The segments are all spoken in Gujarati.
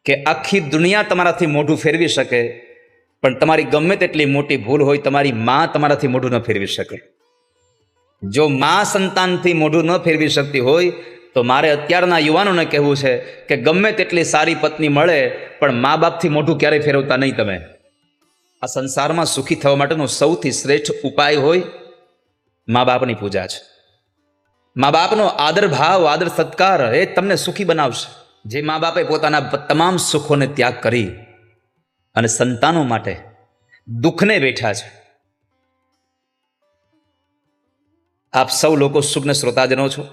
કે આખી દુનિયા તમારાથી મોઢું ફેરવી શકે, પણ તમારી ગમે તેટલી મોટી ભૂલ હોય, તમારી મા તમારાથી મોઢું ન ફેરવી શકે. જો મા સંતાનથી મોઢું ન ફેરવી શકતી હોય તો મારે અત્યારના યુવાનોને કહેવું છે કે ગમે તેટલી સારી પત્ની મળે પણ મા બાપથી મોઢું ક્યારેય ફેરવતા નહીં. તમે આ સંસારમાં સુખી થવા માટેનો સૌથી શ્રેષ્ઠ ઉપાય હોય મા બાપની પૂજા છે. મા બાપનો આદર ભાવ, આદર સત્કાર એ તમને સુખી બનાવશે. જે મા બાપે પોતાના તમામ સુખોને ત્યાગ કરી અને સંતાનો માટે દુઃખને બેઠા છે. આપ સૌ લોકો સુજ્ઞ શ્રોતાજનો છો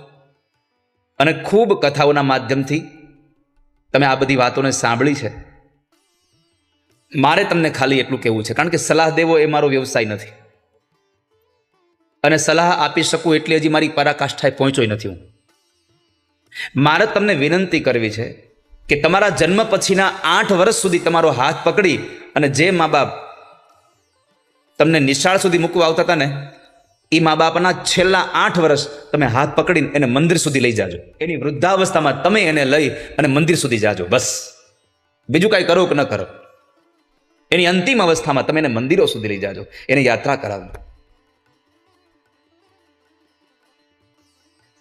અને ખૂબ કથાઓના માધ્યમથી તમે આ બધી વાતોને સાંભળી છે. મારે તમને ખાલી એટલું કહેવું છે, કારણ કે સલાહ દેવો એ મારો વ્યવસાય નથી અને સલાહ આપી શકું એટલી હજી મારી પરાકાષ્ઠાએ પહોંચ્યો નથી હું. મારે તમને વિનંતી કરવી છે કે તમારા જન્મ પછીના 8 વર્ષ સુધી તમારો હાથ પકડી અને જે મા બાપ તમને નિશાળ સુધી મૂકવા આવતા હતા ને, એ મા બાપના છેલ્લા 8 વર્ષ તમે હાથ પકડીને એને મંદિર સુધી લઈ જાજો. એની વૃદ્ધાવસ્થામાં તમે એને લઈ અને મંદિર સુધી જાજો. બસ બીજું કાંઈ કરો કે ન કરો, એની અંતિમ અવસ્થામાં તમે એને મંદિરો સુધી લઈ જાજો, એને યાત્રા કરાવો.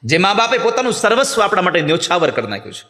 જે મા બાપે પોતાનું સર્વસ્વ આપણા માટે ન્યોછાવર કરી નાખ્યું છે,